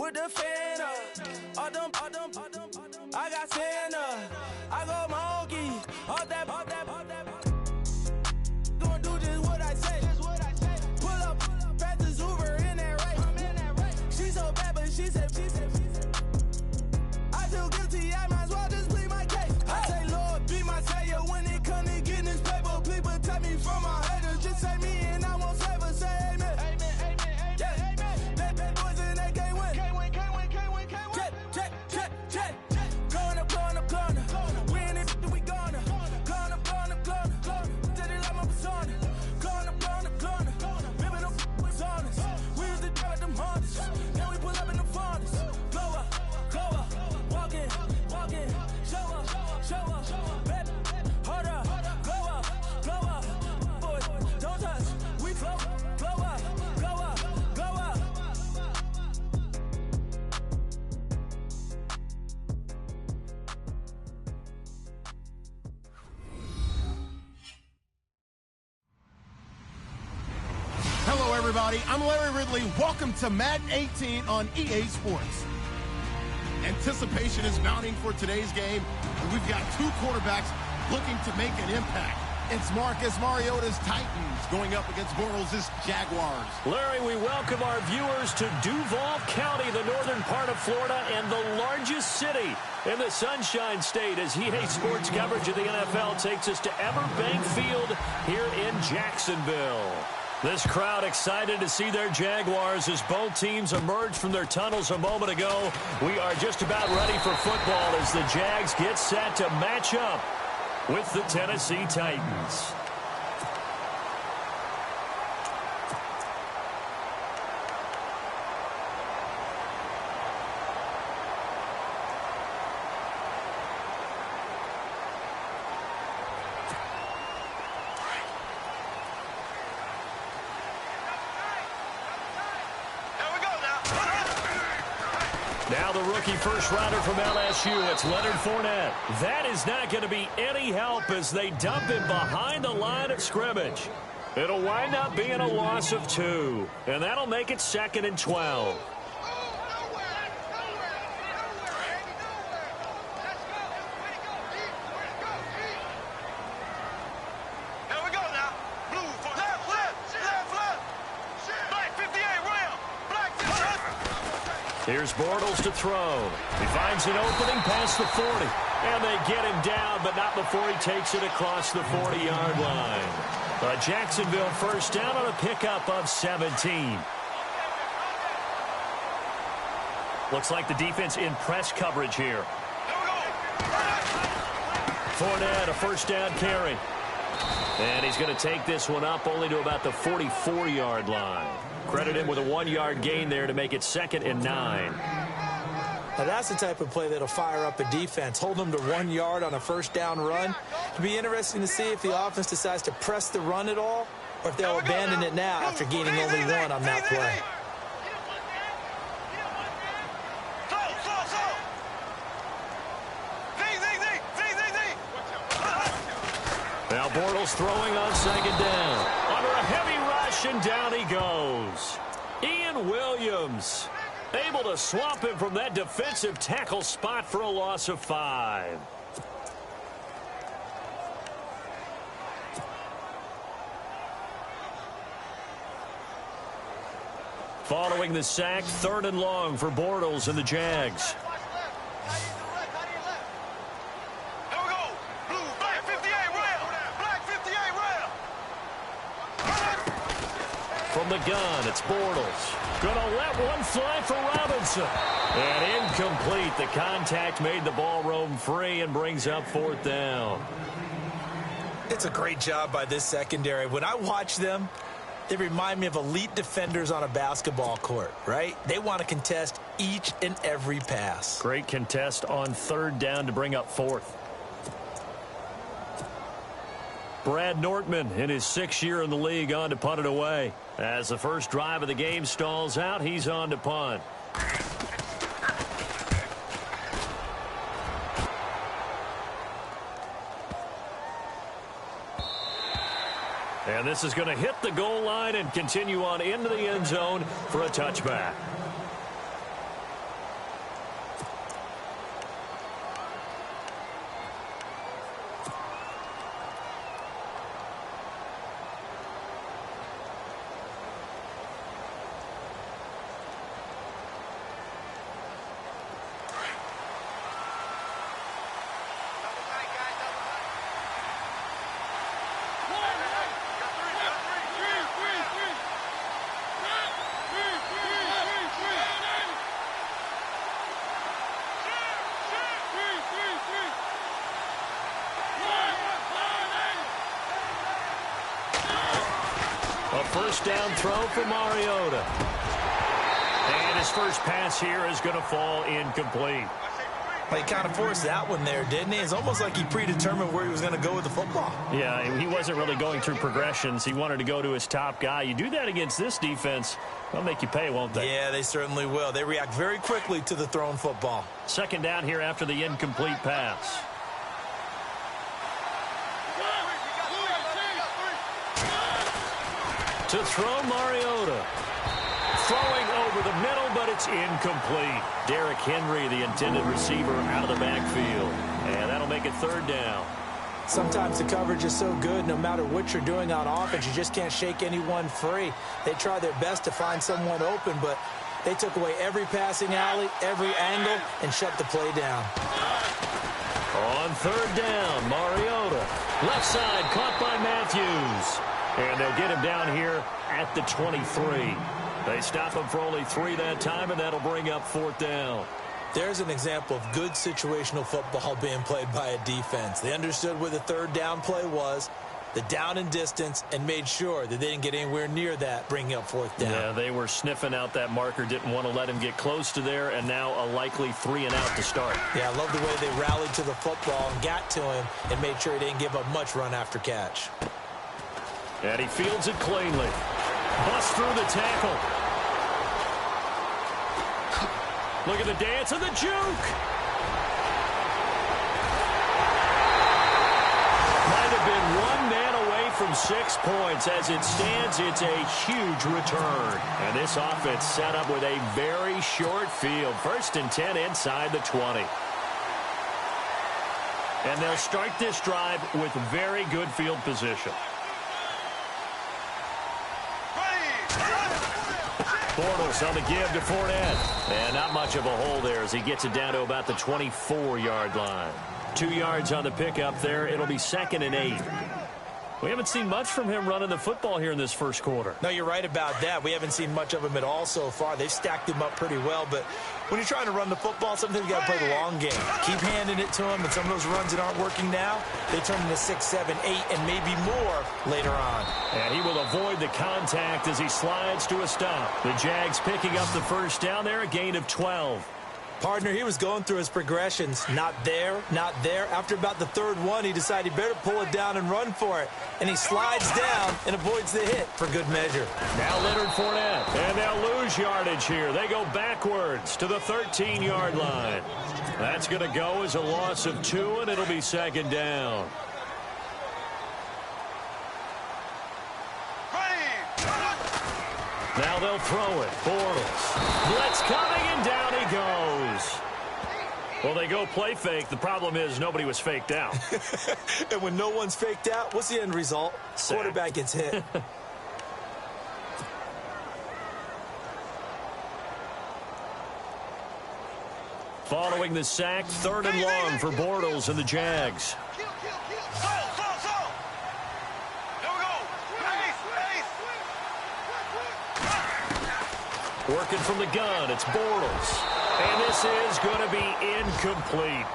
with the fan up. All them, I got Santa. I go monkey. All that. Gonna do just what I say. Pull up, fast as Uber in that race. She so bad, but she said. I feel guilty, I might as well just plead my case. I say, Lord, be my savior when it come to getting this paper. Please protect me from my haters. Just say me and I won't save her. Say amen. Bad boys and they can't win. Check. Going up. We in it, we gonna. Going up. Did it like my persona. Going up. Ripping up was honest. We used to drive them hardest. Then we pull up in the furnace. Glow up. Walking. Show up. Baby, hold up. Glow up. Boys, don't touch. We flow up. Hello, everybody. I'm Larry Ridley. Welcome to Madden 18 on EA Sports. Anticipation is mounting for today's game, and we've got two quarterbacks looking to make an impact. It's Marcus Mariota's Titans going up against Bortles' Jaguars. Larry, we welcome our viewers to Duval County, the northern part of Florida, and the largest city in the Sunshine State, as EA Sports coverage of the NFL takes us to Everbank Field here in Jacksonville. This crowd excited to see their Jaguars as both teams emerged from their tunnels a moment ago. We are just about ready for football as the Jags get set to match up with the Tennessee Titans. Now the rookie first rounder from LSU, it's Leonard Fournette. That is not going to be any help as they dump him behind the line of scrimmage. It'll wind up being a loss of 2, and that'll make it 2nd and 12. Here's Bortles to throw. He finds an opening past the 40. And they get him down, but not before he takes it across the 40-yard line. A Jacksonville first down on a pickup of 17. Looks like the defense in press coverage here. Fournette, a first down carry. And he's going to take this one up only to about the 44-yard line. Credit him with a 1-yard gain there to make it 2nd and 9. Now that's the type of play that'll fire up a defense. Hold them to 1 yard on a first down run. It'll be interesting to see if the offense decides to press the run at all or if they'll abandon it now after gaining only 1 on that play. Now Bortles throwing on 2nd down. Under a heavy rush, and down he goes. Ian Williams able to swamp him from that defensive tackle spot for a loss of 5. Following the sack, 3rd and long for Bortles and the Jags. From the gun, it's Bortles. Gonna let one fly for Robinson. And incomplete. The contact made the ball roam free and brings up 4th down. It's a great job by this secondary. When I watch them, they remind me of elite defenders on a basketball court, right? They want to contest each and every pass. Great contest on 3rd down to bring up 4th. Brad Nortman in his 6th year in the league on to punt it away. As the first drive of the game stalls out, he's on to punt. And this is going to hit the goal line and continue on into the end zone for a touchback. A first down throw for Mariota. And his first pass here is going to fall incomplete. Well, he kind of forced that one there, didn't he? It's almost like he predetermined where he was going to go with the football. Yeah, he wasn't really going through progressions. He wanted to go to his top guy. You do that against this defense, they'll make you pay, won't they? Yeah, they certainly will. They react very quickly to the thrown football. Second down here after the incomplete pass. To throw Mariota. Throwing over the middle, but it's incomplete. Derrick Henry, the intended receiver, out of the backfield. And that'll make it third down. Sometimes the coverage is so good, no matter what you're doing on offense, you just can't shake anyone free. They try their best to find someone open, but they took away every passing alley, every angle, and shut the play down. On third down, Mariota. Left side, caught by Matthews. And they'll get him down here at the 23. They stop him for only 3 that time, and that'll bring up fourth down. There's an example of good situational football being played by a defense. They understood where the third down play was, the down and distance, and made sure that they didn't get anywhere near that, bringing up fourth down. Yeah, they were sniffing out that marker, didn't want to let him get close to there, and now a likely 3 and out to start. Yeah, I love the way they rallied to the football and got to him and made sure he didn't give up much run after catch. And he fields it cleanly. Bust through the tackle. Look at the dance and the juke. Might have been 1 man away from 6 points. As it stands, it's a huge return. And this offense set up with a very short field. 1st and 10 inside the 20. And they'll start this drive with very good field position. Bortles on the give to Fournette. And not much of a hole there as he gets it down to about the 24-yard line. 2 yards on the pickup there. It'll be 2nd and 8. We haven't seen much from him running the football here in this first quarter. No, you're right about that. We haven't seen much of him at all so far. They've stacked him up pretty well, but when you're trying to run the football, sometimes you got to play the long game. Keep handing it to him, and some of those runs that aren't working now, they turn into 6, 7, 8, and maybe more later on. And he will avoid the contact as he slides to a stop. The Jags picking up the first down there, a gain of 12. Partner, he was going through his progressions. Not there, not there. After about the 3rd one, he decided he better pull it down and run for it. And he slides down and avoids the hit for good measure. Now Leonard Fournette. And they'll lose yardage here. They go backwards to the 13-yard line. That's going to go as a loss of 2, and it'll be 2nd down. Now they'll throw it. Bortles. Blitz coming, and down he goes. Well, they go play fake. The problem is nobody was faked out. And when no one's faked out, what's the end result? Sack. Quarterback gets hit. Following the sack, 3rd and long for Bortles and the Jags. Working from the gun, it's Bortles. And this is going to be incomplete.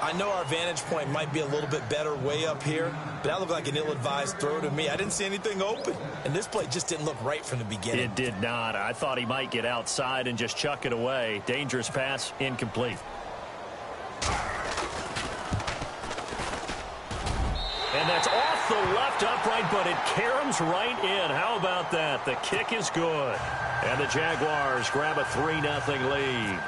I know our vantage point might be a little bit better way up here, but that looked like an ill-advised throw to me. I didn't see anything open, and this play just didn't look right from the beginning. It did not. I thought he might get outside and just chuck it away. Dangerous pass, incomplete. And that's off the left upright, but it caroms right in. How about that? The kick is good. And the Jaguars grab a 3-0 lead.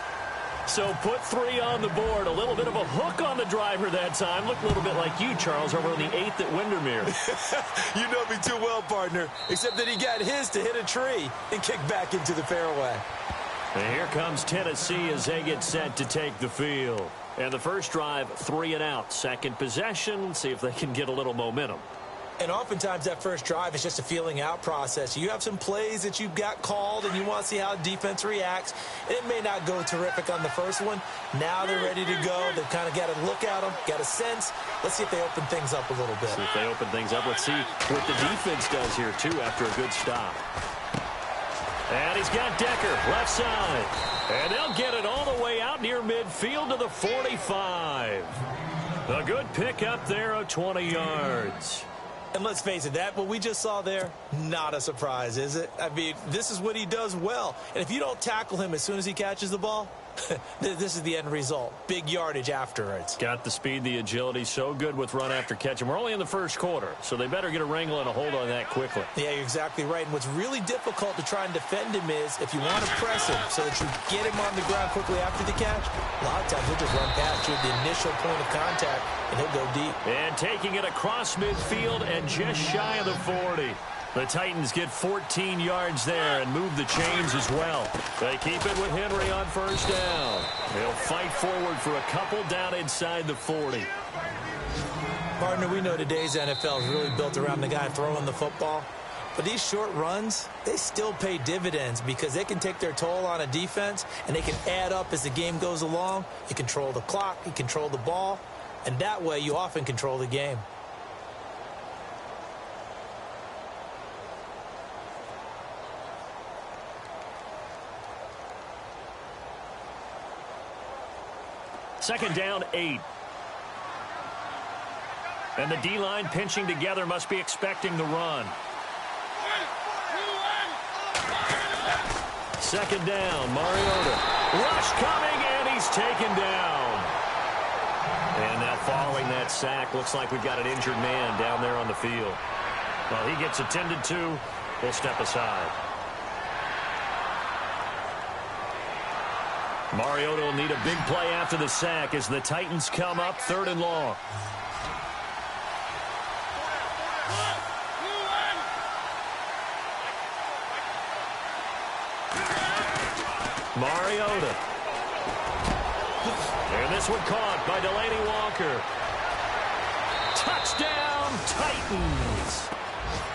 So put 3 on the board. A little bit of a hook on the driver that time. Looked a little bit like you, Charles, over on the 8th at Windermere. You know me too well, partner, except that he got his to hit a tree and kick back into the fairway. And here comes Tennessee as they get set to take the field. And the first drive, 3 and out. Second possession, see if they can get a little momentum. And oftentimes that first drive is just a feeling out process. You have some plays that you've got called and you want to see how defense reacts. And it may not go terrific on the first one. Now they're ready to go. They've kind of got to look at them, got a sense. Let's see if they open things up a little bit. See if they open things up. Let's see what the defense does here, too, after a good stop. And he's got Decker, left side. And they'll get it all the way out near midfield to the 45. A good pick up there of 20 yards. And let's face it, what we just saw there, not a surprise, is it? I mean, this is what he does well. And if you don't tackle him as soon as he catches the ball, this is the end result. Big yardage afterwards. Got the speed, the agility, so good with run after catch. And we're only in the first quarter, so they better get a wrangle and a hold on that quickly. Yeah, you're exactly right. And what's really difficult to try and defend him is if you want to press him so that you get him on the ground quickly after the catch, a lot of times he'll just run past you at the initial point of contact, and he'll go deep. And taking it across midfield and just shy of the 40. The Titans get 14 yards there and move the chains as well. They keep it with Henry on first down. They'll fight forward for a couple down inside the 40. Partner, we know today's NFL is really built around the guy throwing the football. But these short runs, they still pay dividends because they can take their toll on a defense and they can add up as the game goes along. You control the clock, you control the ball, and that way you often control the game. Second down, 8. And the D-line pinching together must be expecting the run. Second down, Mariota. Rush coming, and he's taken down. And now following that sack, looks like we've got an injured man down there on the field. Well, he gets attended to. We'll step aside. Mariota will need a big play after the sack as the Titans come up 3rd and long. Mariota. And this one caught by Delaney Walker. Touchdown, Titans.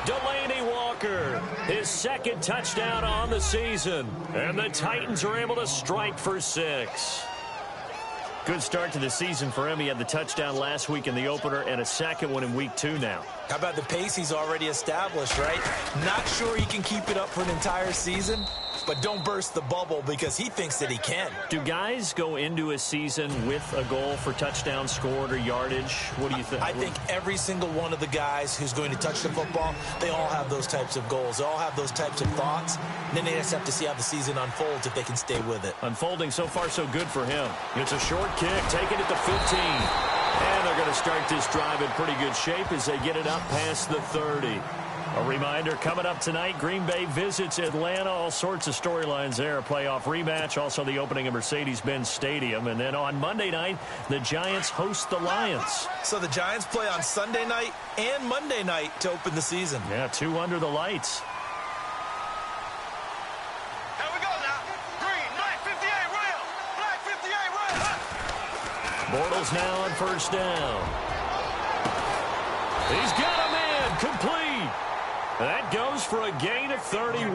Delaney Walker, his second touchdown on the season. And the Titans are able to strike for 6. Good start to the season for him. He had the touchdown last week in the opener and a second one in week 2 now. How about the pace he's already established, right? Not sure he can keep it up for an entire season, but don't burst the bubble because he thinks that he can. Do guys go into a season with a goal for touchdowns scored or yardage? What do you think? I think every single one of the guys who's going to touch the football, they all have those types of goals. They all have those types of thoughts. And then they just have to see how the season unfolds if they can stay with it. Unfolding so far so good for him. It's a short kick, taking it to 15. And they're going to start this drive in pretty good shape as they get it up past the 30. A reminder, coming up tonight, Green Bay visits Atlanta. All sorts of storylines there. A playoff rematch, also the opening of Mercedes-Benz Stadium. And then on Monday night, the Giants host the Lions. So the Giants play on Sunday night and Monday night to open the season. Yeah, 2 under the lights. Here we go now. Green, black 58, rail. Black 58, rail. Bortles now on first down. He's got a man, complete. That goes for a gain of 31.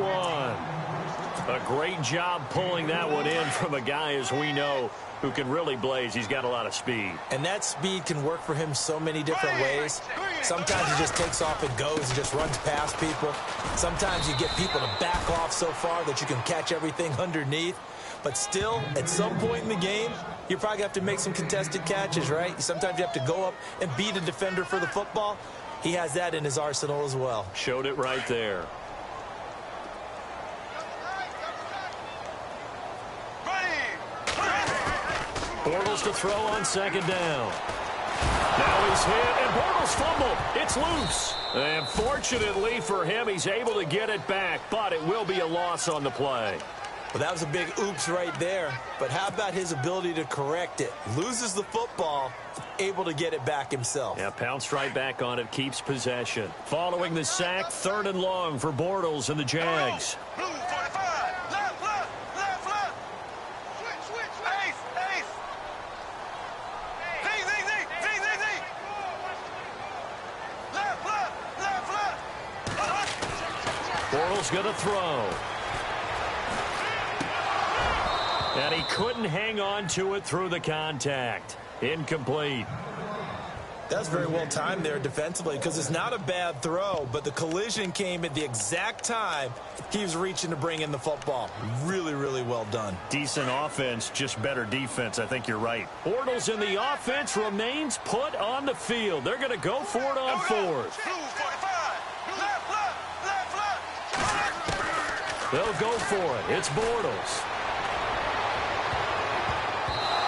A great job pulling that one in from a guy, as we know, who can really blaze. He's got a lot of speed. And that speed can work for him so many different ways. Sometimes he just takes off and goes and just runs past people. Sometimes you get people to back off so far that you can catch everything underneath. But still, at some point in the game, you probably have to make some contested catches, right? Sometimes you have to go up and beat a defender for the football. He has that in his arsenal as well. Showed it right there. Bortles to throw on second down. Now he's hit, and Bortles fumbled. It's loose. And fortunately for him, he's able to get it back, but it will be a loss on the play. Well, that was a big oops right there. But how about his ability to correct it? Loses the football, able to get it back himself. Yeah, pounced right back on it, keeps possession. Following the sack, 3rd and long for Bortles and the Jags. Blue 45, left, left, left, left. Switch, ace, ace. Z. Left, left. Bortles going to throw. And he couldn't hang on to it through the contact. Incomplete. That's very well timed there defensively because it's not a bad throw, but the collision came at the exact time he was reaching to bring in the football. Really, really well done. Decent offense, just better defense. I think you're right. Bortles in the offense remains put on the field. They're going to go for it on 4th. Blue 45. They'll go for it. It's Bortles.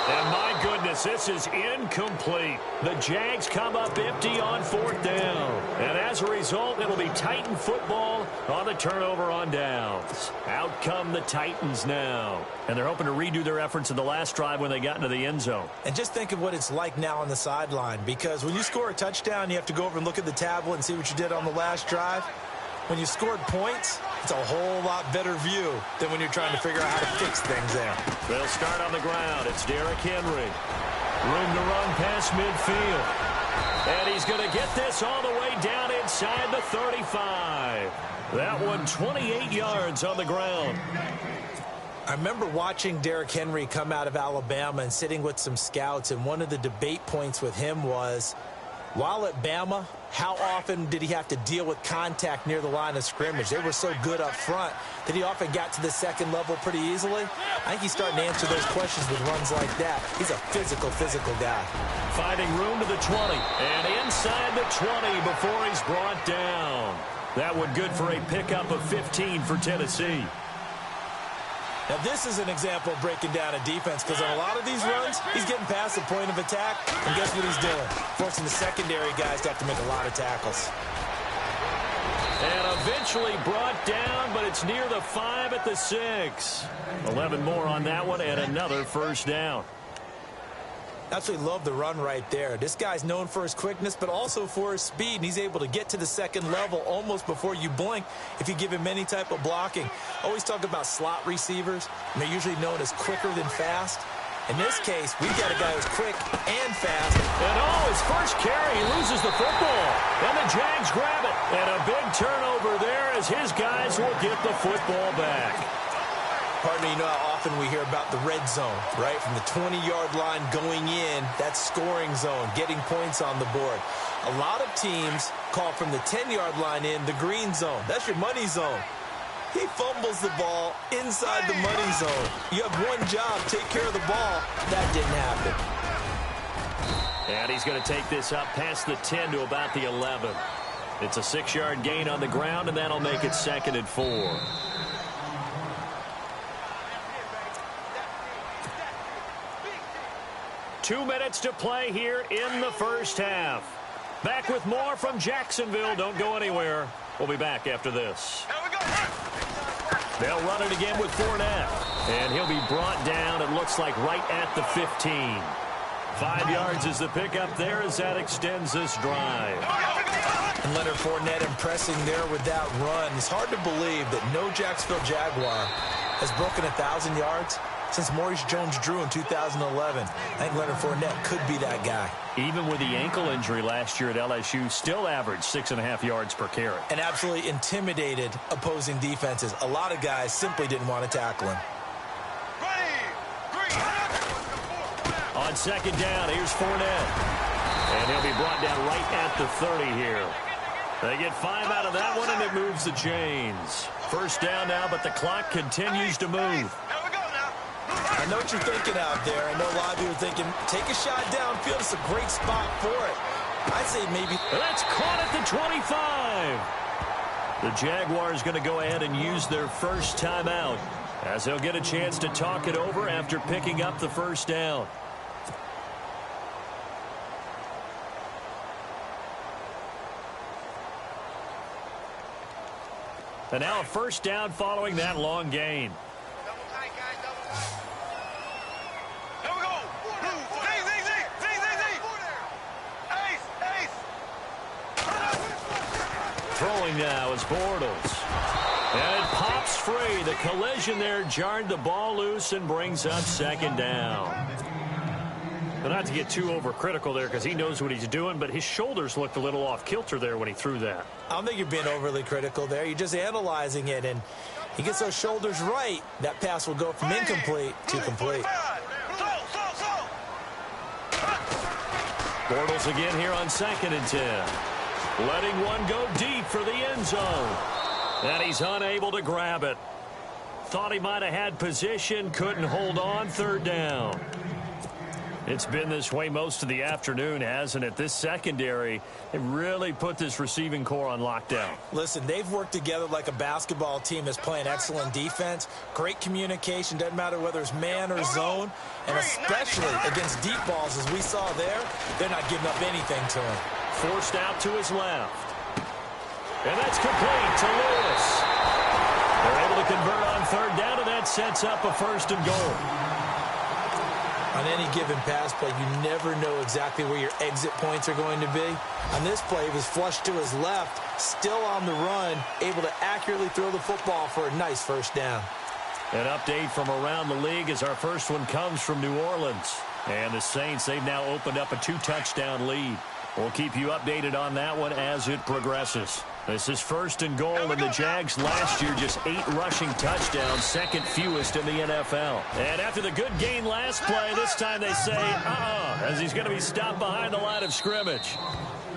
And my goodness, this is incomplete. The Jags come up empty on 4th down. And as a result, it'll be Titan football on the turnover on downs. Out come the Titans now. And they're hoping to redo their efforts in the last drive when they got into the end zone. And just think of what it's like now on the sideline. Because when you score a touchdown, you have to go over and look at the tablet and see what you did on the last drive. When you scored points, it's a whole lot better view than when you're trying to figure out how to fix things there. They'll start on the ground. It's Derrick Henry. Room to run past midfield. And he's going to get this all the way down inside the 35. That one 28 yards on the ground. I remember watching Derrick Henry come out of Alabama and sitting with some scouts, and one of the debate points with him was, while at Bama, how often did he have to deal with contact near the line of scrimmage? They were so good up front that he often got to the second level pretty easily. I think he's starting to answer those questions with runs like that. He's a physical guy. Finding room to the 20, and inside the 20 before he's brought down. That one good for a pickup of 15 for Tennessee. Now, this is an example of breaking down a defense, because on a lot of these runs, he's getting past the point of attack, and guess what he's doing? Forcing the secondary guys to have to make a lot of tackles. And eventually brought down, but it's near the 5 at the 6. 11 more on that one, and another first down. Absolutely love the run right there. This guy's known for his quickness, but also for his speed, and he's able to get to the second level almost before you blink if you give him any type of blocking. Always talk about slot receivers, and they're usually known as quicker than fast. In this case, we've got a guy who's quick and fast. And his first carry, he loses the football. And the Jags grab it. And a big turnover there as his guys will get the football back. Pardon me, you know how often we hear about the red zone, right? From the 20-yard line going in, that's scoring zone, getting points on the board. A lot of teams call from the 10-yard line in the green zone. That's your money zone. He fumbles the ball inside the money zone. You have one job, take care of the ball. That didn't happen. And he's going to take this up past the 10 to about the 11. It's a 6-yard gain on the ground, and that'll make it 2nd and 4. Two minutes to play here in the first half. Back with more from Jacksonville. Don't go anywhere. We'll be back after this. They'll run it again with Fournette. And he'll be brought down, it looks like, right at the 15. 5 yards is the pickup there as that extends this drive. And Leonard Fournette impressing there with that run. It's hard to believe that no Jacksonville Jaguar has broken 1,000 yards since Maurice Jones-Drew in 2011. I think Leonard Fournette could be that guy. Even with the ankle injury last year at LSU, still averaged 6.5 yards per carry. And absolutely intimidated opposing defenses. A lot of guys simply didn't want to tackle him. On 2nd down, here's Fournette. And he'll be brought down right at the 30 here. They get 5 out of that one, and it moves the chains. First down now, but the clock continues to move. I know what you're thinking out there. I know a lot of you are thinking, take a shot downfield. It's a great spot for it. I'd say maybe. That's caught at the 25. The Jaguars going to go ahead and use their first timeout as they'll get a chance to talk it over after picking up the first down. And now a first down following that long gain. Throwing now is Bortles. And it pops free. The collision there jarred the ball loose and brings up 2nd down. But not to get too overcritical there because he knows what he's doing, but his shoulders looked a little off kilter there when he threw that. I don't think you're being overly critical there. You're just analyzing it, and he gets those shoulders right. That pass will go from incomplete to complete. Bortles again here on 2nd and 10. Letting one go deep for the end zone. And he's unable to grab it. Thought he might have had position, couldn't hold on. 3rd down. It's been this way most of the afternoon, hasn't it? This secondary, they really put this receiving core on lockdown. Listen, they've worked together like a basketball team that's playing excellent defense. Great communication, doesn't matter whether it's man or zone. And especially against deep balls, as we saw there, they're not giving up anything to him. Forced out to his left. And that's complete to Lewis. They're able to convert on third down, and that sets up a 1st and goal. On any given pass play, you never know exactly where your exit points are going to be. On this play, he was flushed to his left, still on the run, able to accurately throw the football for a nice 1st down. An update from around the league as our first one comes from New Orleans. And the Saints, they've now opened up a 2-touchdown lead. We'll keep you updated on that one as it progresses. This is 1st and goal, and the Jags last year just 8 rushing touchdowns, 2nd fewest in the NFL. And after the good gain last play, this time they say, as he's going to be stopped behind the line of scrimmage.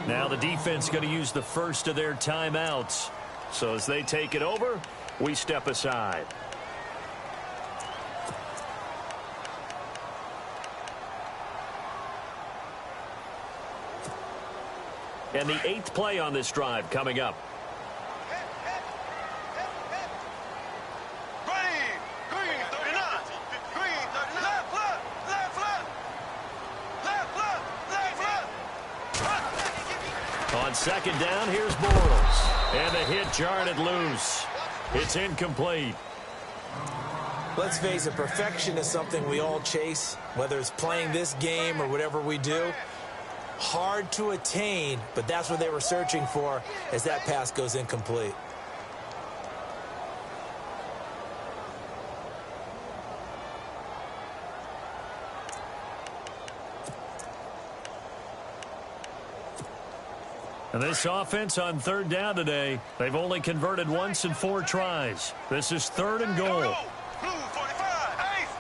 Now the defense going to use the first of their timeouts. So as they take it over, we step aside. And the 8th play on this drive coming up. Green 39. Green 39. Left. On 2nd down, here's Bortles. And the hit jarred it loose. It's incomplete. Let's face it, perfection is something we all chase, whether it's playing this game or whatever we do. Hard to attain, but that's what they were searching for as that pass goes incomplete. And this offense on 3rd down today, they've only converted once in 4 tries. This is 3rd and goal. Blue 45.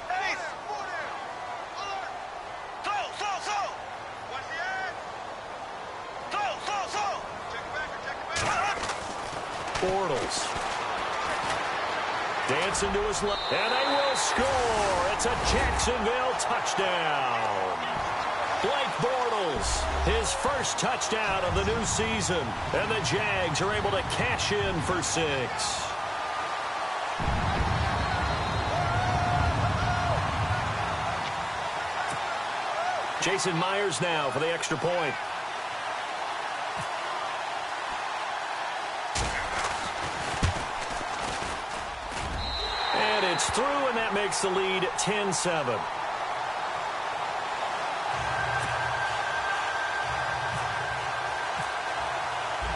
Ace. Slow. What's the end? Slow. Check it back. Bortles. Dancing to his left. And they will score. It's a Jacksonville touchdown. Blake Bortles, his first touchdown of the new season. And the Jags are able to cash in for 6. Jason Myers now for the extra point. And it's through, and that makes the lead 10-7.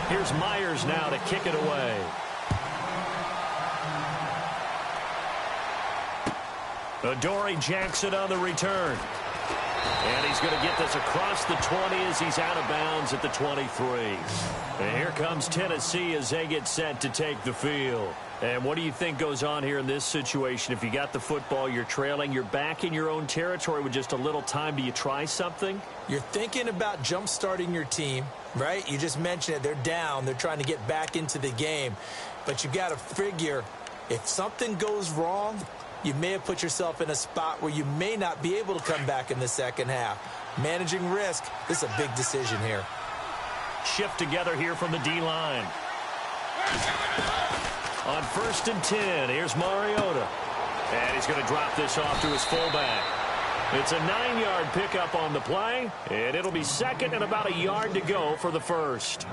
Here's Myers now to kick it away. Adoree Jackson on the return. And he's going to get this across the 20 as he's out of bounds at the 23. And here comes Tennessee as they get set to take the field. And what do you think goes on here in this situation? If you got the football, you're trailing, you're back in your own territory with just a little time. Do you try something? You're thinking about jump-starting your team, right? You just mentioned it. They're down. They're trying to get back into the game. But you got to figure if something goes wrong, you may have put yourself in a spot where you may not be able to come back in the second half. Managing risk, this is a big decision here. Shift together here from the D-line. On 1st and 10, here's Mariota. And he's going to drop this off to his fullback. It's a 9-yard pickup on the play, and it'll be 2nd and about a yard to go for the 1st.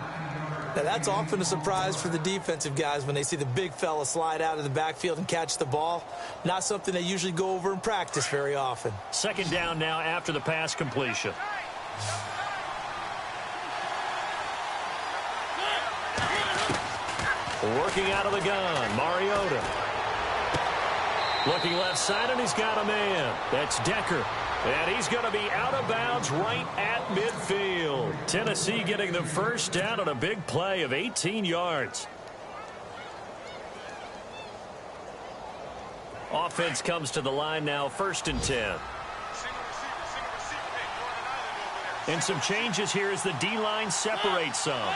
Now, that's often a surprise for the defensive guys when they see the big fella slide out of the backfield and catch the ball. Not something they usually go over in practice very often. 2nd down now after the pass completion. Working out of the gun, Mariota. Looking left side, and he's got a man. That's Decker. And he's going to be out of bounds right at midfield. Tennessee getting the first down on a big play of 18 yards. Offense comes to the line now, 1st and 10. And some changes here as the D-line separates some.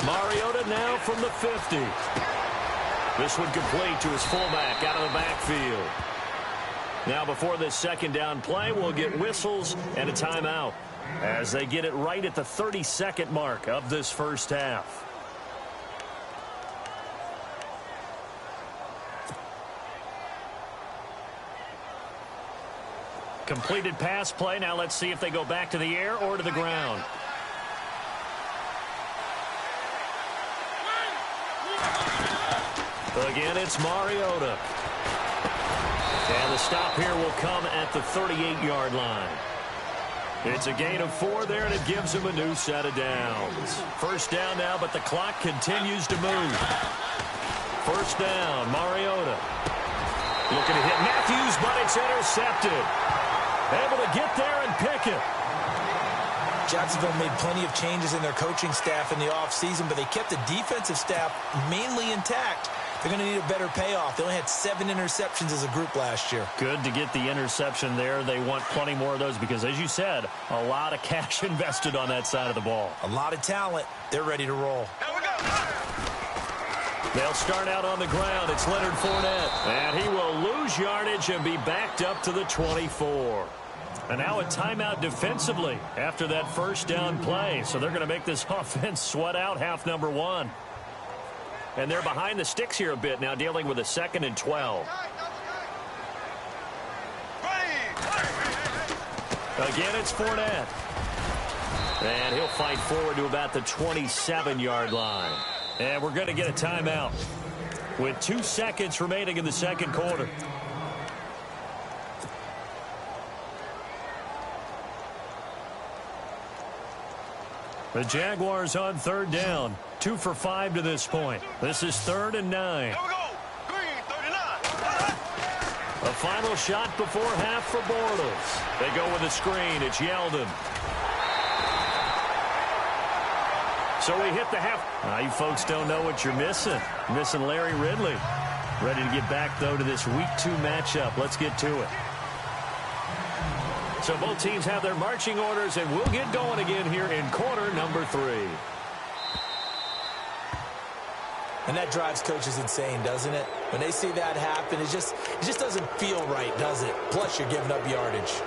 Mariota now from the 50. This one complete to his fullback out of the backfield. Now, before this second down play, we'll get whistles and a timeout as they get it right at the 30-second mark of this first half. Completed pass play. Now let's see if they go back to the air or to the ground. Again, it's Mariota. And the stop here will come at the 38-yard line. It's a gain of 4 there, and it gives them a new set of downs. First down now, but the clock continues to move. First down, Mariota. Looking to hit Matthews, but it's intercepted. Able to get there and pick it. Jacksonville made plenty of changes in their coaching staff in the offseason, but they kept the defensive staff mainly intact. They're going to need a better payoff. They only had 7 interceptions as a group last year. Good to get the interception there. They want plenty more of those because, as you said, a lot of cash invested on that side of the ball. A lot of talent. They're ready to roll. They'll start out on the ground. It's Leonard Fournette. And he will lose yardage and be backed up to the 24. And now a timeout defensively after that first down play. So they're going to make this offense sweat out half number 1. And they're behind the sticks here a bit now, dealing with a 2nd and 12. Again, it's Fournette. And he'll fight forward to about the 27-yard line. And we're going to get a timeout with 2 seconds remaining in the second quarter. The Jaguars on third down. 2 for 5 to this point. This is 3rd and 9. Here we go. Green, 39. A final shot before half for Bortles. They go with a screen. It's Yeldon. So we hit the half. You folks don't know what you're missing. You're missing Larry Ridley. Ready to get back, though, to this Week 2 matchup. Let's get to it. So both teams have their marching orders, and we'll get going again here in quarter number 3. And that drives coaches insane, doesn't it? When they see that happen, it just doesn't feel right, does it? Plus, you're giving up yardage.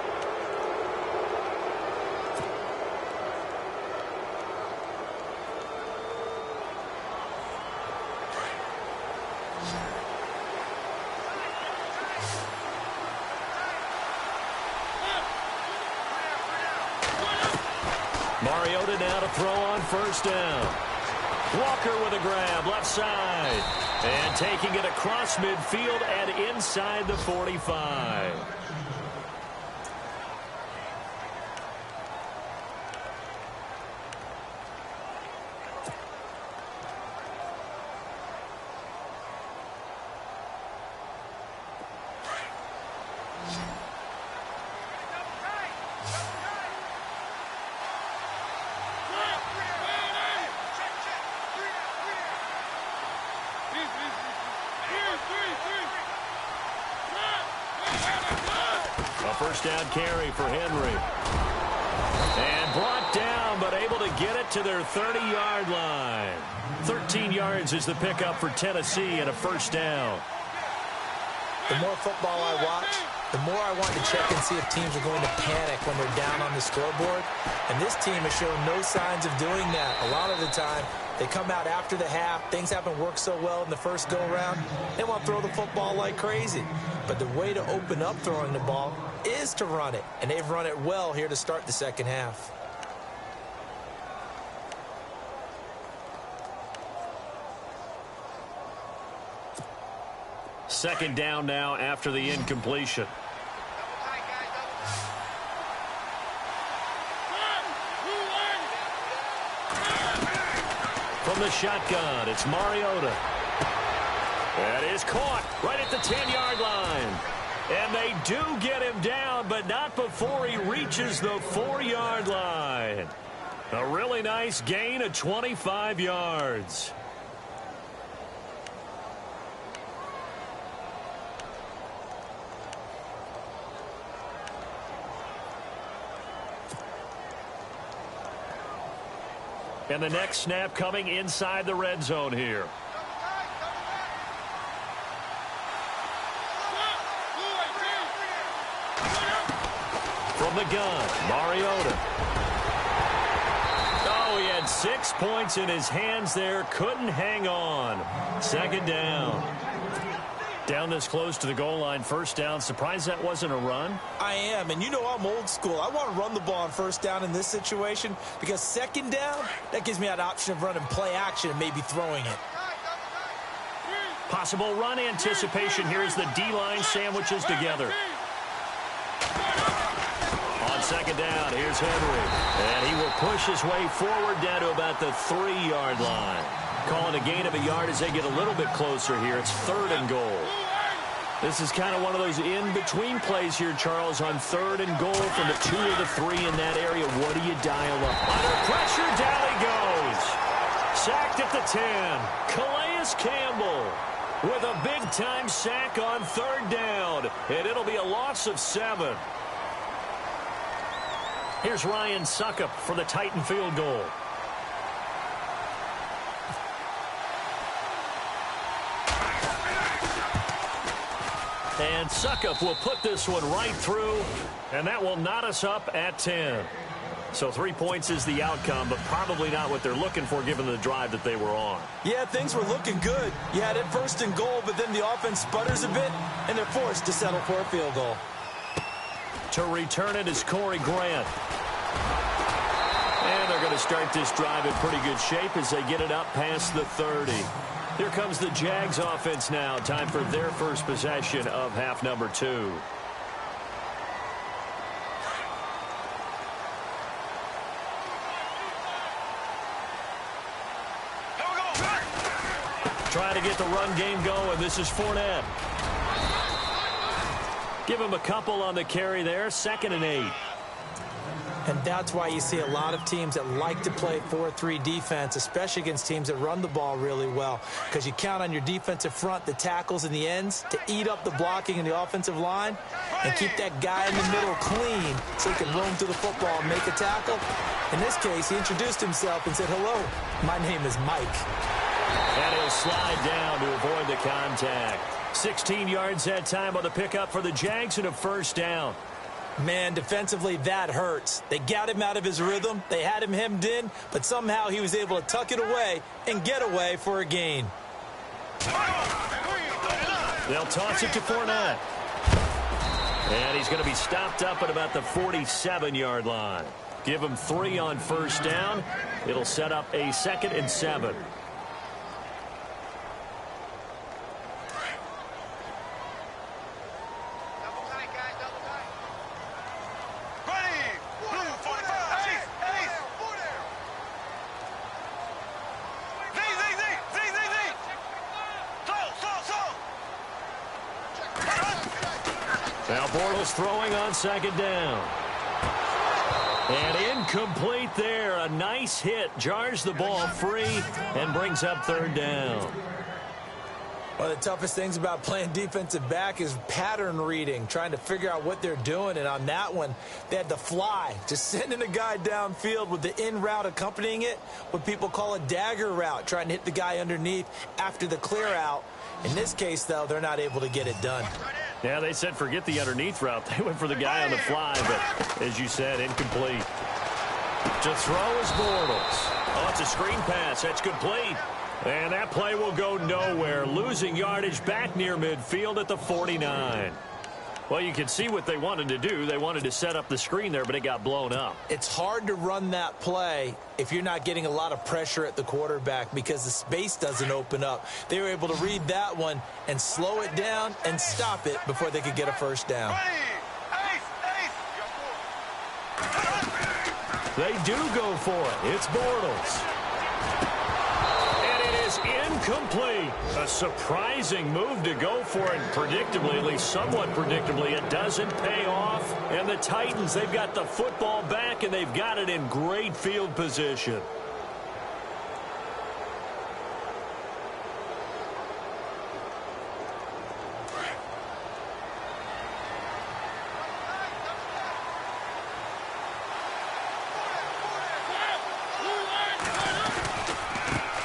Mariota now to throw on first down. Walker with a grab, left side. And taking it across midfield and inside the 45. First down carry for Henry. And brought down, but able to get it to their 30-yard line. 13 yards is the pickup for Tennessee and a first down. The more football I watch, the more I want to check and see if teams are going to panic when they're down on the scoreboard. And this team has shown no signs of doing that. A lot of the time, they come out after the half. Things haven't worked so well in the first go-around. They want to throw the football like crazy. But the way to open up throwing the ball is to run it. And they've run it well here to start the second half. Second down now after the incompletion. From the shotgun, it's Mariota. That is caught right at the 10-yard line. And they do get him down, but not before he reaches the 4-yard line. A really nice gain of 25 yards. And the next snap coming inside the red zone here. from the gun, Mariota. Oh, he had 6 points in his hands there. Couldn't hang on. Second down. Down this close to the goal line, first down. Surprised that wasn't a run? I am, and you know I'm old school. I want to run the ball on first down in this situation because second down, that gives me that option of running play action and maybe throwing it. Possible run anticipation here as the D-line sandwiches together. On second down, here's Henry. And he will push his way forward down to about the 3-yard line. Calling a gain of a yard as they get a little bit closer here. It's 3rd and goal. This is kind of one of those in-between plays here, Charles, on 3rd and goal from the 2 or the 3 in that area. What do you dial up? Under pressure, down he goes. Sacked at the 10. Calais Campbell with a big-time sack on 3rd down. And it'll be a loss of 7. Here's Ryan Suckup for the Titan field goal. And Suckup will put this one right through, and that will knot us up at 10. So 3 points is the outcome, but probably not what they're looking for given the drive that they were on. Yeah, things were looking good. You had it 1st and goal, but then the offense sputters a bit, and they're forced to settle for a field goal. To return it is Corey Grant. And they're going to start this drive in pretty good shape as they get it up past the 30. Here comes the Jags offense now. Time for their first possession of half number 2. Trying to get the run game going. This is Fournette. Give him a couple on the carry there. 2nd and 8. And that's why you see a lot of teams that like to play 4-3 defense, especially against teams that run the ball really well, because you count on your defensive front, the tackles and the ends, to eat up the blocking in the offensive line and keep that guy in the middle clean so he can roam through the football and make a tackle. In this case, he introduced himself and said, "Hello, my name is Mike." And he'll slide down to avoid the contact. 16 yards that time on the pickup for the Jags and a first down. Man, defensively, that hurts. They got him out of his rhythm. They had him hemmed in, but somehow he was able to tuck it away and get away for a gain. They'll toss it to Fournette. And he's going to be stopped up at about the 47-yard line. Give him 3 on first down. It'll set up a 2nd and 7. Now Bortles throwing on 2nd down. And incomplete there. A nice hit. Jars the ball free and brings up 3rd down. One of the toughest things about playing defensive back is pattern reading, trying to figure out what they're doing. And on that one, they had to fly, just sending a guy downfield with the in route accompanying it, what people call a dagger route, trying to hit the guy underneath after the clear out. In this case, though, they're not able to get it done. Yeah, they said forget the underneath route. They went for the guy on the fly, but as you said, incomplete. To throw is Bortles. Oh, it's a screen pass. That's complete. And that play will go nowhere. Losing yardage back near midfield at the 49. Well, you can see what they wanted to do. They wanted to set up the screen there, but it got blown up. It's hard to run that play if you're not getting a lot of pressure at the quarterback because the space doesn't open up. They were able to read that one and slow it down and stop it before they could get a first down. They do go for it. It's Bortles. Incomplete. A surprising move to go for it. Predictably, at least somewhat predictably, it doesn't pay off. And the Titans, they've got the football back, and they've got it in great field position.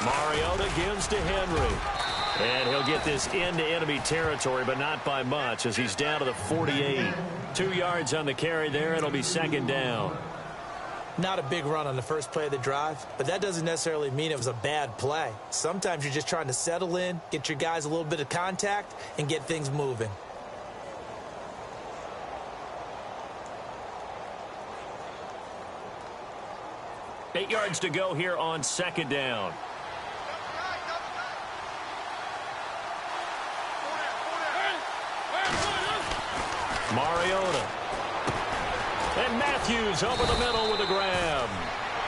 Mariota gives to Henry. And he'll get this into enemy territory, but not by much as he's down to the 48. 2 yards on the carry there. It'll be second down. Not a big run on the first play of the drive, but that doesn't necessarily mean it was a bad play. Sometimes you're just trying to settle in, get your guys a little bit of contact, and get things moving. Eight yards to go here on second down. Mariota. And Matthews over the middle with a grab.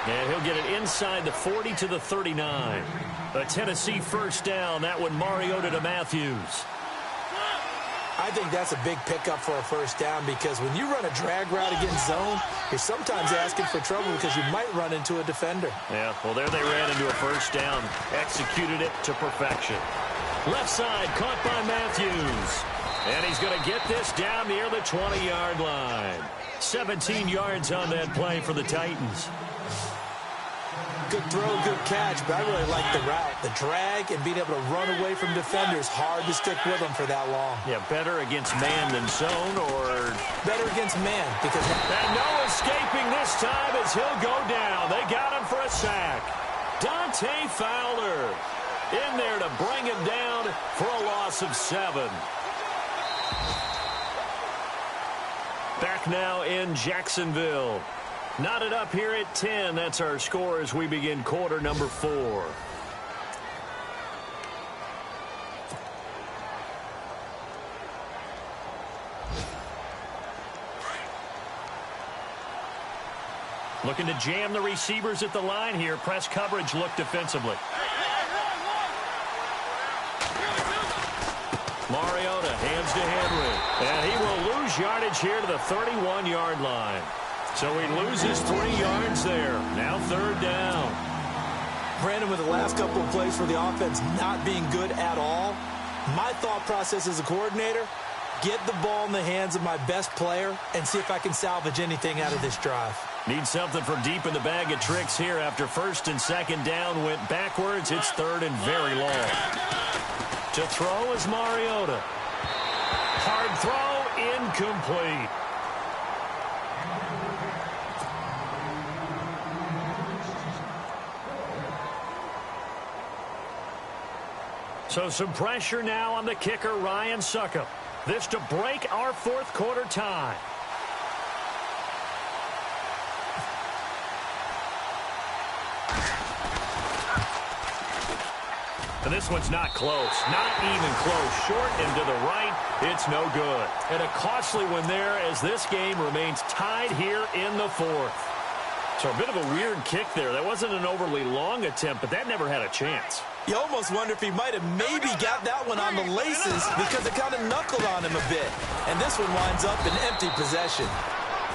And he'll get it inside the 40 to the 39. A Tennessee first down. That one Mariota to Matthews. I think that's a big pickup for a first down because when you run a drag route against zone, you're sometimes asking for trouble because you might run into a defender. Yeah, well, there they ran into a first down. Executed it to perfection. Left side caught by Matthews. And he's going to get this down near the 20-yard line. 17 yards on that play for the Titans. Good throw, good catch, but I really like the route. The drag and being able to run away from defenders, hard to stick with them for that long. Yeah, better against man than zone, or better against man because... And no escaping this time as he'll go down. They got him for a sack. Dante Fowler in there to bring him down for a loss of 7. Back now in Jacksonville. Knotted up here at 10. That's our score as we begin quarter number 4. Looking to jam the receivers at the line here. Press coverage look defensively. Mariota hands to Henry. And he will lose yardage here to the 31-yard line. So he loses 3 yards there. Now third down. Brandon, with the last couple of plays for the offense not being good at all, my thought process as a coordinator, get the ball in the hands of my best player and see if I can salvage anything out of this drive. Need something from deep in the bag of tricks here after first and second down went backwards. It's third and very long. To throw is Mariota. Hard throw, incomplete. So some pressure now on the kicker, Ryan Succop. This to break our fourth quarter tie. And this one's not close. Not even close. Short and to the right. It's no good. And a costly one there as this game remains tied here in the fourth. So a bit of a weird kick there. That wasn't an overly long attempt, but that never had a chance. You almost wonder if he might have maybe got that one on the laces because it kind of knuckled on him a bit. And this one winds up in empty possession.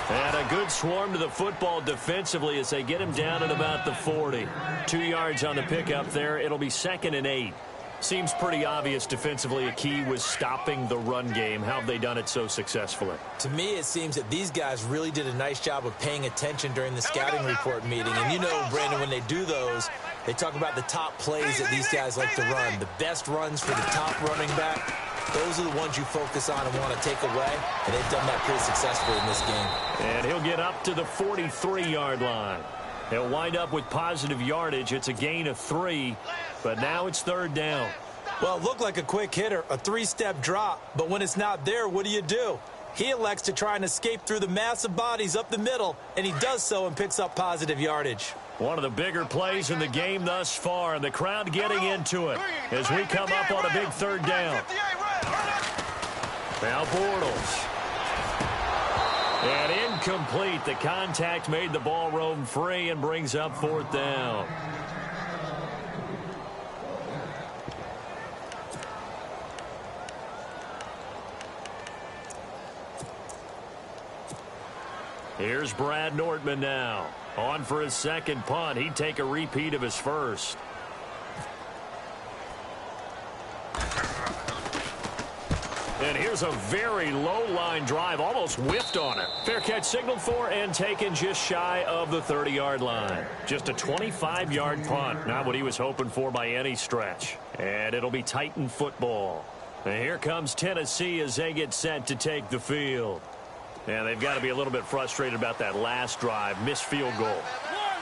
And a good swarm to the football defensively as they get him down at about the 40. 2 yards on the pickup there. It'll be 2nd and 8. Seems pretty obvious defensively a key was stopping the run game. How have they done it so successfully? To me, it seems that these guys really did a nice job of paying attention during the scouting report meeting. And you know, Brandon, when they do those, they talk about the top plays that these guys like to run. The best runs for the top running back, those are the ones you focus on and want to take away. And they've done that pretty successfully in this game. And he'll get up to the 43-yard line. He'll wind up with positive yardage. It's a gain of 3, but now it's third down. Well, it looked like a quick hitter, a 3-step drop, but when it's not there, what do? He elects to try and escape through the massive bodies up the middle, and he does so and picks up positive yardage. One of the bigger plays in the game thus far, and the crowd getting into it as we come up on a big third down. Now Bortles. And incomplete. The contact made the ball roam free and brings up fourth down. Here's Brad Nortman now. On for his second punt. He'd take a repeat of his first. And here's a very low-line drive, almost whiffed on it. Fair catch signaled for and taken just shy of the 30-yard line. Just a 25-yard punt, not what he was hoping for by any stretch. And it'll be Titan football. And here comes Tennessee as they get set to take the field. And they've got to be a little bit frustrated about that last drive, missed field goal.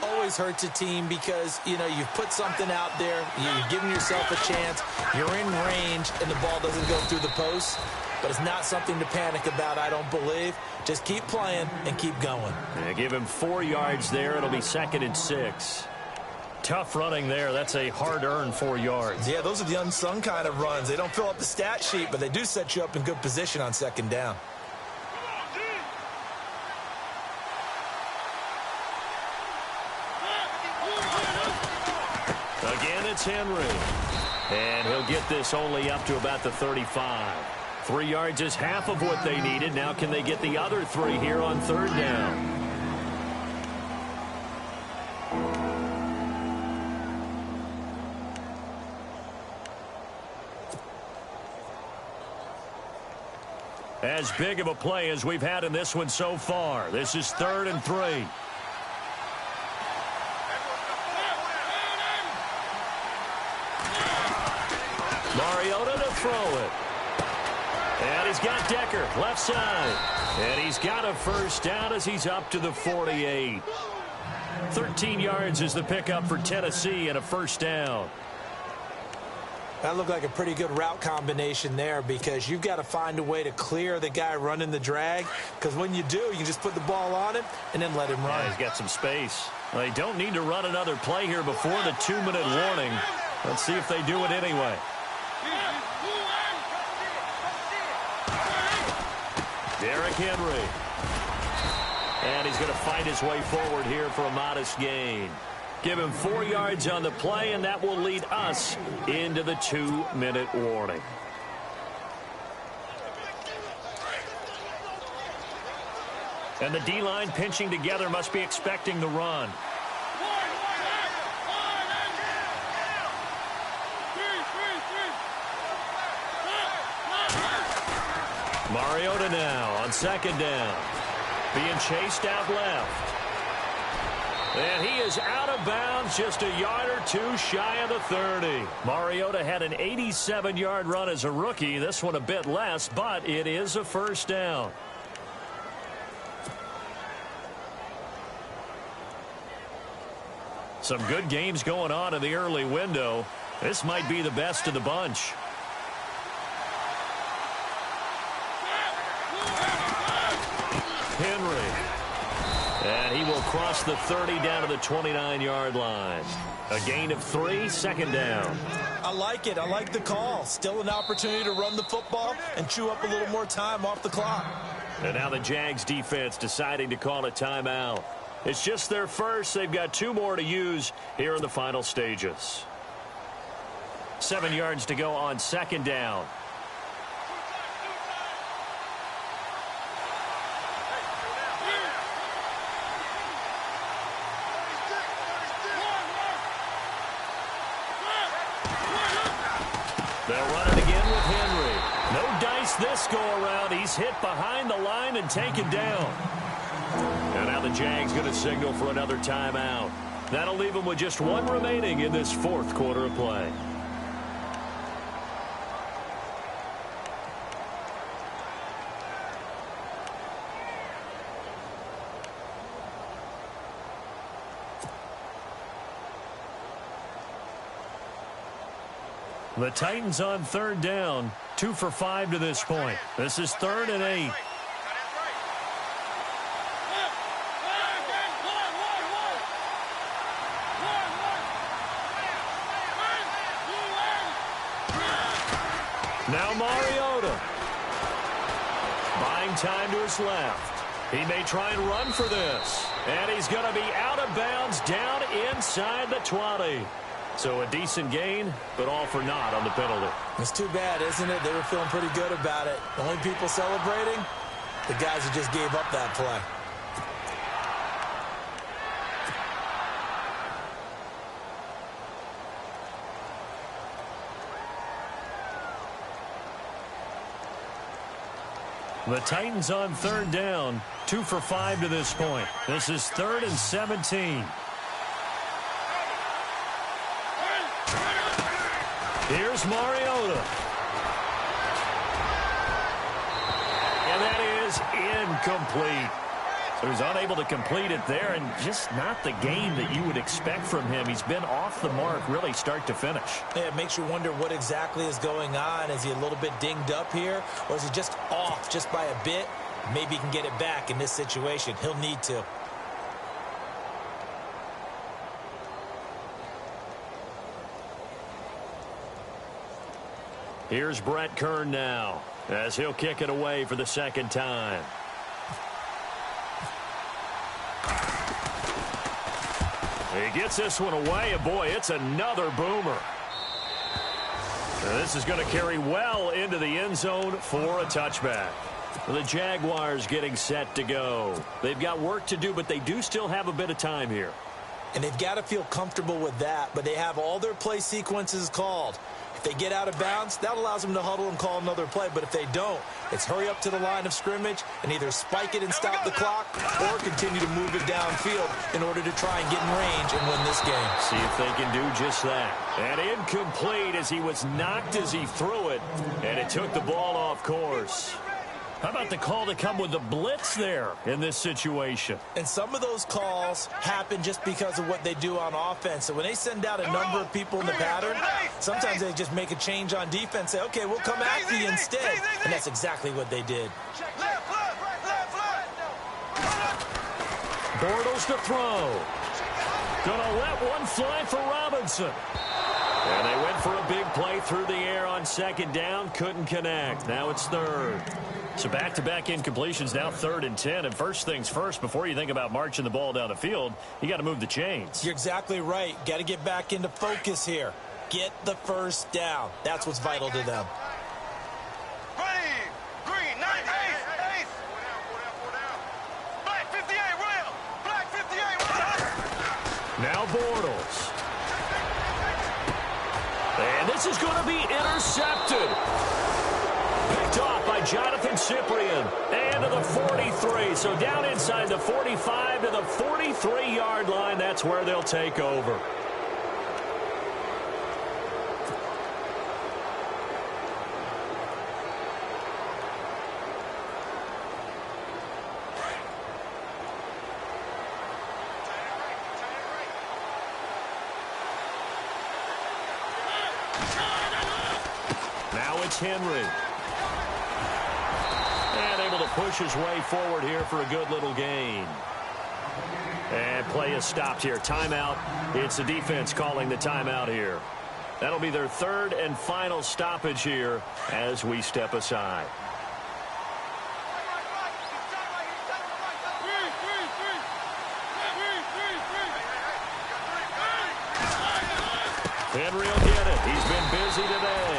Always hurts a team because, you know, you've put something out there, you're giving yourself a chance, you're in range, and the ball doesn't go through the post. But it's not something to panic about, I don't believe. Just keep playing and keep going. Give him 4 yards there. It'll be 2nd and 6. Tough running there. That's a hard-earned 4 yards. Yeah, those are the unsung kind of runs. They don't fill up the stat sheet, but they do set you up in good position on 2nd down. Again, it's Henry. And he'll get this only up to about the 35. 3 yards is half of what they needed. Now can they get the other 3 here on 3rd down? As big of a play as we've had in this one so far. This is 3rd and 3. Mariota to throw it. And he's got Decker, left side. And he's got a first down as he's up to the 48. 13 yards is the pickup for Tennessee and a first down. That looked like a pretty good route combination there because you've got to find a way to clear the guy running the drag. Because when you do, you can just put the ball on him and then let him run. Yeah, he's got some space. Well, they don't need to run another play here before the 2-minute warning. Let's see if they do it anyway. Derrick Henry. And he's going to fight his way forward here for a modest gain. Give him 4 yards on the play, and that will lead us into the 2-minute warning. And the D-line pinching together must be expecting the run. Mariota now on 2nd down. Being chased out left. And he is out of bounds just a yard or two shy of the 30. Mariota had an 87-yard run as a rookie. This one a bit less, but it is a first down. Some good games going on in the early window. This might be the best of the bunch. Henry. And he will cross the 30 down to the 29-yard line. A gain of 3, 2nd down. I like it. I like the call. Still an opportunity to run the football and chew up a little more time off the clock. And now the Jags defense deciding to call a timeout. It's just their first. They've got 2 more to use here in the final stages. 7 yards to go on 2nd down. They'll run it again with Henry. No dice this go-around. He's hit behind the line and taken down. And now the Jags going to signal for another timeout. That'll leave them with just 1 remaining in this 4th quarter of play. The Titans on 3rd down, 2 for 5 to this point. This is 3rd and 8. Now Mariota. Buying time to his left. He may try and run for this. And he's going to be out of bounds down inside the 20. So a decent gain, but all for naught on the penalty. It's too bad, isn't it? They were feeling pretty good about it. The only people celebrating, the guys who just gave up that play. The Titans on third down, 2 for 5 to this point. This is 3rd and 17. Here's Mariota. And that is incomplete. So he's unable to complete it there, and just not the game that you would expect from him. He's been off the mark really start to finish. Yeah, it makes you wonder what exactly is going on. Is he a little bit dinged up here, or is he just off just by a bit? Maybe he can get it back in this situation. He'll need to. Here's Brett Kern now, as he'll kick it away for the second time. He gets this one away, and boy, it's another boomer. This is going to carry well into the end zone for a touchback. The Jaguars getting set to go. They've got work to do, but they do still have a bit of time here. And they've got to feel comfortable with that, but they have all their play sequences called. If they get out of bounds, that allows them to huddle and call another play. But if they don't, it's hurry up to the line of scrimmage and either spike it and stop the clock or continue to move it downfield in order to try and get in range and win this game. See if they can do just that. And incomplete as he was knocked as he threw it, and it took the ball off course. How about the call to come with the blitz there in this situation? And some of those calls happen just because of what they do on offense. So when they send out a number of people in the pattern, sometimes they just make a change on defense, say, okay, we'll come after you instead. And that's exactly what they did. Bortles to throw. Gonna let one fly for Robinson. And they went for a big play through the air on second down. Couldn't connect. Now it's third. So back-to-back incompletions, now 3rd and 10. And first things first, before you think about marching the ball down the field, you got to move the chains. You're exactly right. Got to get back into focus here. Get the first down. That's what's vital to them. Green, 9, ace. Black 58, Royal. Black 58, Royal. Now Bortles. And this is going to be intercepted. Picked off by Jonathan Cyprien. And to the 43. So down inside the 45 to the 43-yard line. That's where they'll take over. Now it's Henry. And able to push his way forward here for a good little gain. And play is stopped here. Timeout. It's the defense calling the timeout here. That'll be their 3rd and final stoppage here as we step aside. Henry will get it. He's been busy today.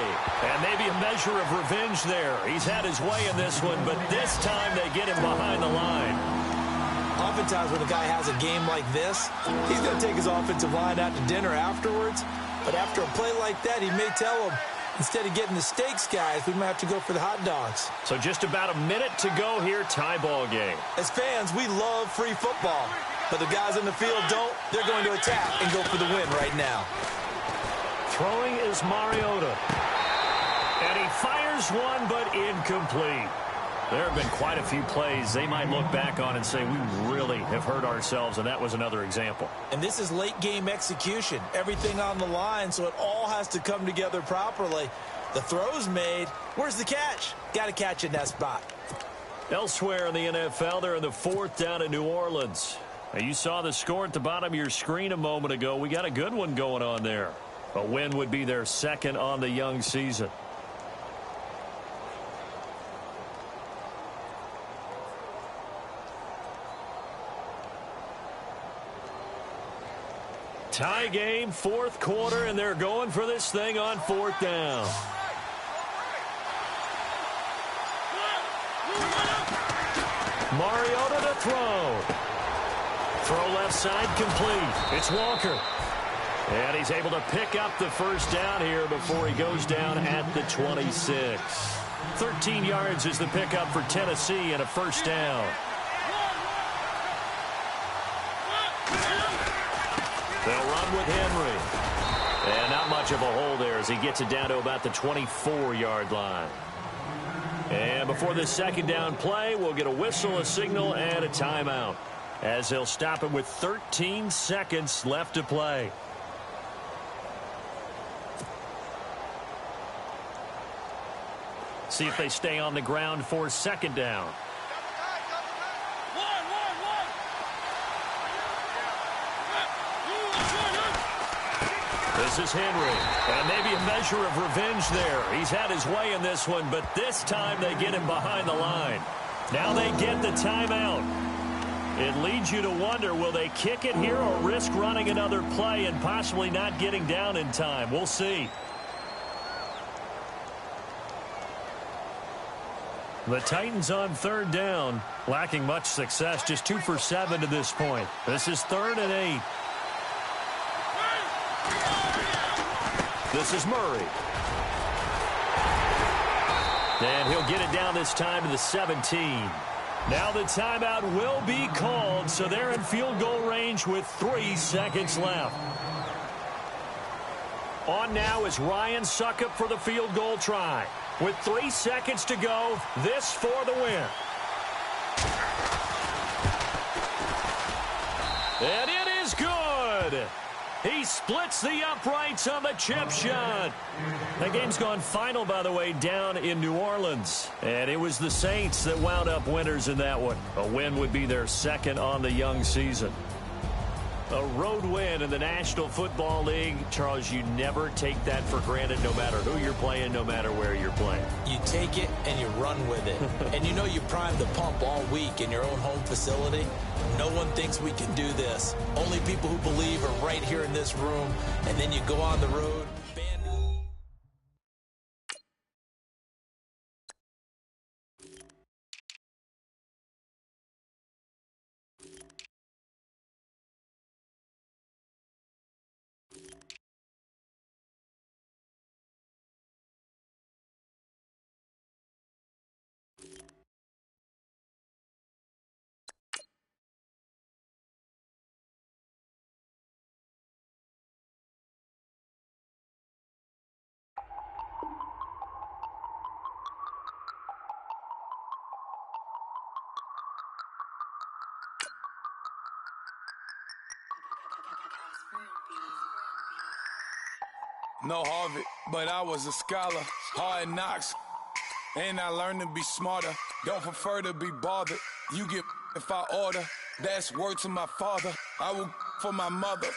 And maybe a measure of revenge there. He's had his way in this one, but this time they get him behind the line. Oftentimes when a guy has a game like this, he's going to take his offensive line out to dinner afterwards. But after a play like that, he may tell them, instead of getting the steaks, guys, we might have to go for the hot dogs. So just about a minute to go here, tie ball game. As fans, we love free football. But the guys on the field don't. They're going to attack and go for the win right now. Throwing is Mariota. And he fires one, but incomplete. There have been quite a few plays they might look back on and say, we really have hurt ourselves, and that was another example. And this is late-game execution. Everything on the line, so it all has to come together properly. The throw's made. Where's the catch? Got to catch in that spot. Elsewhere in the NFL, they're in the 4th down in New Orleans. Now, you saw the score at the bottom of your screen a moment ago. We got a good one going on there. A win would be their 2nd on the young season. Tie game, 4th quarter, and they're going for this thing on 4th down. Mariota to throw. Throw left side complete. It's Walker. And he's able to pick up the first down here before he goes down at the 26. 13 yards is the pickup for Tennessee and a first down. They'll run with Henry. And not much of a hole there as he gets it down to about the 24-yard line. And before this second down play, we'll get a whistle, a signal, and a timeout, as they'll stop it with 13 seconds left to play. See if they stay on the ground for second down. This is Henry, and maybe a measure of revenge there. He's had his way in this one, but this time they get him behind the line. Now they get the timeout. It leads you to wonder, will they kick it here or risk running another play and possibly not getting down in time? We'll see. The Titans on third down, lacking much success, just 2 for 7 to this point. This is 3rd and 8. This is Murray. And he'll get it down this time to the 17. Now the timeout will be called, so they're in field goal range with 3 seconds left. On now is Ryan Suckup for the field goal try. With 3 seconds to go, this for the win. And it is good. He splits the uprights on the chip shot. That game's gone final, by the way, down in New Orleans. And it was the Saints that wound up winners in that one. A win would be their second on the young season. A road win in the National Football League. Charles, you never take that for granted, no matter who you're playing, no matter where you're playing. You take it and you run with it. And you know you primed the pump all week in your own home facility. No one thinks we can do this. Only people who believe are right here in this room. And then you go on the road. No Harvard, but I was a scholar. Hard knocks, and I learned to be smarter. Don't prefer to be bothered. You get if I order. That's word to my father. I will for my mother.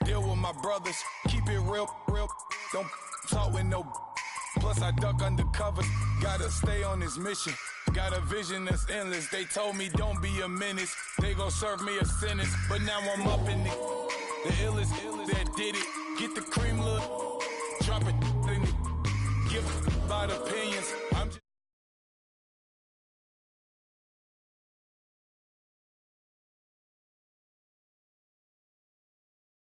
Deal with my brothers. Keep it real. Don't talk with no. Plus I duck undercover. Gotta stay on this mission. Got a vision that's endless. They told me don't be a menace. They gon' serve me a sentence. But now I'm up in the illest that did it. Get the cream, look. Drop it in the give by the pen.